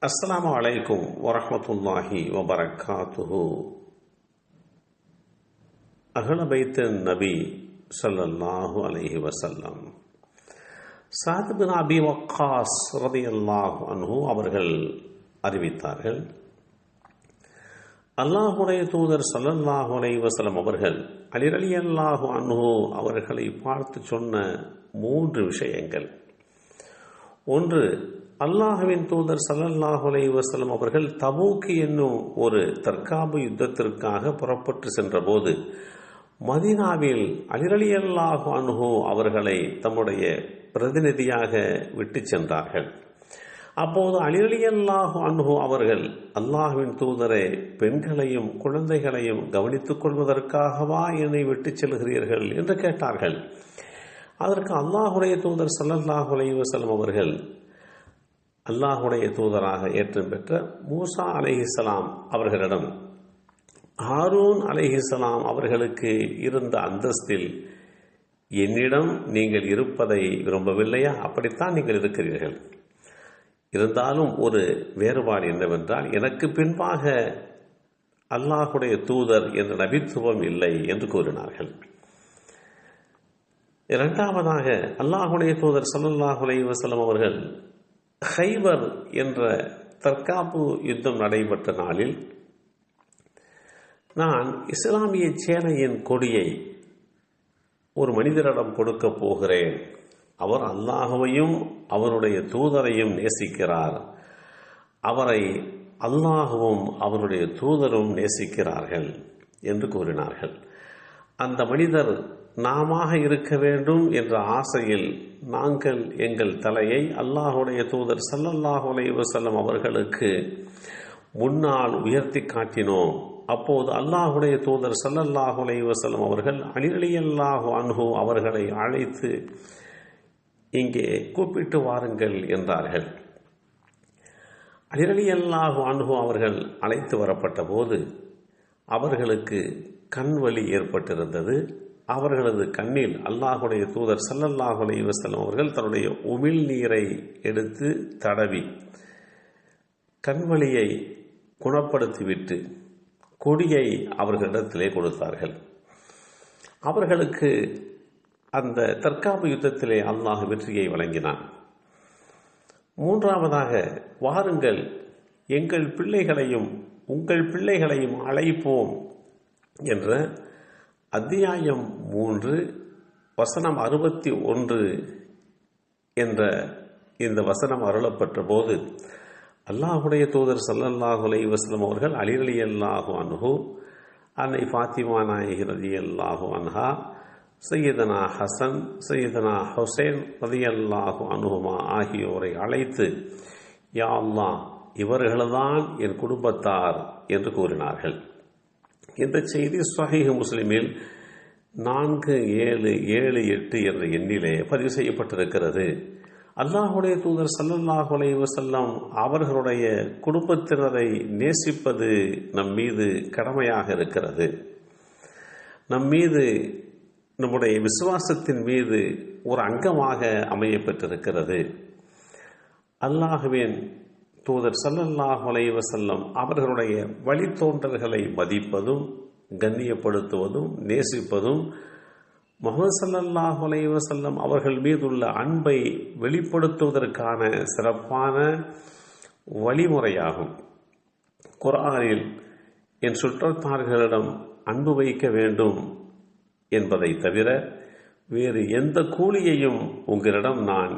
அஸ்ஸலாமு அலைக்கும் வரஹ்மத்துல்லாஹி வபரகாத்துஹு. அஹ்ல பைத்தின் நபி ஸல்லல்லாஹு அலைஹி வஸல்லம் ஸஅத் பின் அபி வக்காஸ் ரலியல்லாஹு அன்ஹு அவர்கள் அறிவித்தார்கள், அல்லாஹ்வுடைய தூதர் ஸல்லல்லாஹு அலைஹி வஸல்லம் அவர்கள் அலி ரலியல்லாஹு அன்ஹு அவர்களை பார்த்து சொன்ன 3 விஷயங்கள். ஒன்று, அல்லாஹ்வின் தூதர் ஸல்லல்லாஹு அலைஹி வஸல்லம் அவர்கள் தபூக் என்னும் ஒரு தற்காப்பு யுத்தத்திற்காக புறப்பட்டு சென்றபோது மதீனாவில் அலி ரலியல்லாஹு அன்ஹு அவர்களை தம்முடைய பிரதிநிதியாக விட்டு சென்றார்கள். அப்போது அலி ரலியல்லாஹு அன்ஹு அவர்கள், அல்லாஹ்வின் தூதரை, பெண்களையும் குழந்தைகளையும் கவனித்துக் கொள்வதற்காகவா என்னை விட்டு செல்கிறீர்கள் என்று கேட்டார்கள். அதற்கு அல்லாஹ்வுடைய தூதர் ஸல்லல்லாஹு அலைஹி வஸல்லம் அவர்கள், அல்லாஹ்வுடைய தூதராக ஏற்றம் பெற்ற மூசா அலைஹிஸ்ஸலாம் அவர்களிடம் ஹாரூன் அலைஹிஸ்ஸலாம் அவர்களுக்கு இருந்த அந்தஸ்தில் என்னிடம் நீங்கள் இருப்பதை விரும்பவில்லையா? அப்படித்தான் நீங்கள் இருக்கிறீர்கள். இருந்தாலும் ஒரு வேறுபாடு என்னவென்றால், எனக்கு பின்பாக அல்லாஹ்வுடைய தூதர் என்ற நபித்துவம் இல்லை என்று கூறினார்கள். இரண்டாவதாக, அல்லாஹ்வுடைய தூதர் ஸல்லல்லாஹு அலைஹி வஸல்லம் அவர்கள் ஹைபர் என்ற தற்காப்பு யுத்தம் நடைபெற்ற நாளில், நான் இஸ்லாமிய சேனையின் கொடியை ஒரு மனிதரிடம் கொடுக்க போகிறேன். அவர் அல்லாஹுவையும் அவருடைய தூதரையும் நேசிக்கிறார். அவரை அல்லாஹுவும் அவருடைய தூதரும் நேசிக்கிறார்கள் என்று கூறினார்கள். அந்த மனிதர் நாமாக இருக்க வேண்டும் என்ற ஆசையில் நாங்கள் எங்கள் தலையை அல்லாஹ்வுடைய தூதர் ஸல்லல்லாஹு அலைஹி வஸல்லம் அவர்களுக்கு முன்னால் உயர்த்தி காட்டினோம். அப்போது அல்லாஹ்வுடைய தூதர் ஸல்லல்லாஹு அலைஹி வஸல்லம் அவர்கள் அலி ரலியல்லாஹு அன்ஹு அவர்களை அழைத்து, இங்கே கூப்பிட்டு வாருங்கள் என்றார்கள். அலி ரலியல்லாஹு அன்ஹு அவர்கள் அழைத்து வரப்பட்ட போது அவர்களுக்கு கண்வலி ஏற்பட்டிருந்தது. அவர்களது கண்ணில் அல்லாஹ்வுடைய தூதர் ஸல்லல்லாஹு அலைஹி வஸல்லம் அவர்கள் தன்னுடைய உமிழ் நீரை எடுத்து தடவி கண்வலியை குணப்படுத்திவிட்டு கொடியை அவர்களிடத்திலே கொடுத்தார்கள். அவர்களுக்கு அந்த தற்காப்பு யுத்தத்திலே அல்லாஹ் வெற்றியை வழங்கினான். மூன்றாவதாக, வாருங்கள், எங்கள் பிள்ளைகளையும் உங்கள் பிள்ளைகளையும் அழைப்போம் என்ற அத்தியாயம் 3 வசனம் 61 என்ற இந்த வசனம் அருளப்பட்ட போது அல்லாஹ்வுடைய தூதர் ஸல்லல்லாஹு அலைஹி வஸல்லம் அவர்கள் அலி ரலியல்லாஹு அன்ஹு, அன்னை ஃபாத்திமா நாயகி ரலியல்லாஹு அன்ஹா, சையதனா ஹசன், சையதனா ஹுசைன் ரலியல்லாஹு அன்ஹுமா ஆகியோரை அழைத்து, யா அல்லாஹ், இவர்கள்தான் என் குடும்பத்தார் என்று கூறினார்கள். இந்த செய்தி ஸஹீஹ் முஸ்லிமில் 4778 என்ற எண்ணிலே பதிவு செய்யப்பட்டிருக்கிறது. அல்லாஹ்வுடைய தூதர் ஸல்லல்லாஹு அலைஹி வஸல்லம் அவர்களுடைய குடும்பத்தினரை நேசிப்பது நம் மீது கடமையாக இருக்கிறது. நம் மீது, நம்முடைய விசுவாசத்தின் மீது ஒரு அங்கமாக அமைய பெற்றிருக்கிறது. அல்லாஹ்வின் தூதர் ஸல்லல்லாஹு அலைஹி வஸல்லம் அவர்களுடைய வழித்தோன்றல்களை மதிப்பதும் கண்ணியப்படுத்துவதும் நேசிப்பதும் முஹம்மது ஸல்லல்லாஹு அலைஹி வஸல்லம் அவர்கள் மீதுள்ள அன்பை வெளிப்படுத்துவதற்கான சிறப்பான வழிமுறையாகும். குர்ஆனில் என் சுற்றத்தார்களிடம் அன்பு வைக்க வேண்டும் என்பதை தவிர வேறு எந்த கூலியையும் உங்களிடம் நான்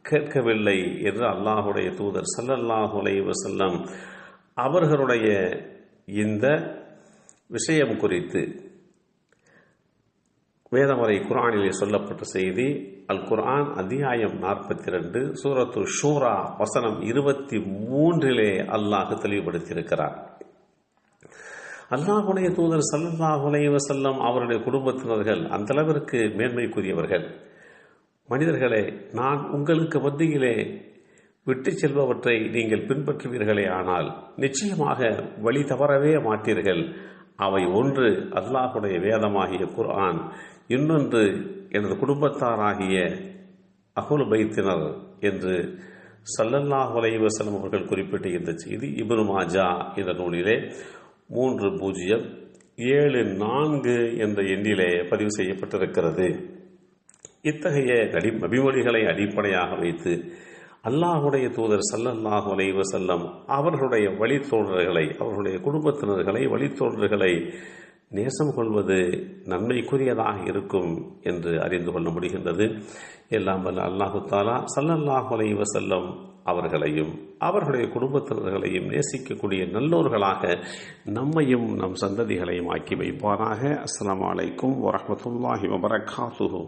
கேட்கவில்லை என்று அல்லாஹ்வுடைய தூதர் ஸல்லல்லாஹு அலைஹி வஸல்லம் அவர்களுடைய இந்த விஷயம் குறித்து வேதமறை குர்ஆனிலே சொல்லப்பட்ட செய்தி, அல் குர்ஆன் அத்தியாயம் 42 சூரத்து ஷூரா வசனம் 23 அல்லாஹ் தெளிவுபடுத்தியிருக்கிறார். அல்லாஹ்வுடைய தூதர் ஸல்லல்லாஹு அலைஹி வஸல்லம் அவருடைய குடும்பத்தினர்கள் அந்த அளவிற்கு மேன்மைக்குரியவர்கள். மனிதர்களே, நான் உங்களுக்கு மத்தியிலே விட்டு செல்பவற்றை நீங்கள் பின்பற்றுவீர்களே ஆனால் நிச்சயமாக வழி தவறவே மாட்டீர்கள். அவை ஒன்று அல்லாஹ்வுடைய வேதமாகிய குர்ஆன், இன்னொன்று எனது குடும்பத்தாராகிய அஹ்லுல் பைத்தினர் என்று ஸல்லல்லாஹு அலைஹி வஸல்லம் அவர்கள் குறிப்பிட்ட இந்த செய்தி இப்னு மாஜா என்ற நூலிலே 3074 என்ற எண்ணிலே பதிவு செய்யப்பட்டிருக்கிறது. இத்தகைய நபிமொழிகளை அடிப்படையாக வைத்து அல்லாஹுடைய தூதர் ஸல்லல்லாஹு அலைஹி வஸல்லம் அவர்களுடைய வழித்தோன்றல்களை, அவர்களுடைய குடும்பத்தினர்களை, வழித்தோன்றல்களை நேசம் கொள்வது நன்மைக்குரியதாக இருக்கும் என்று அறிந்து கொள்ள முடிகின்றது. எல்லாம் வல்ல அல்லாஹு தஆலா ஸல்லல்லாஹு அலைஹி வஸல்லம் அவர்களையும் அவர்களுடைய குடும்பத்தினர்களையும் நேசிக்கக்கூடிய நல்லோர்களாக நம்மையும் நம் சந்ததிகளையும் ஆக்கி வைப்பாராக. அஸ்ஸலாமு அலைக்கும் வரஹ்மத்துல்லாஹி வபரகாத்துஹு.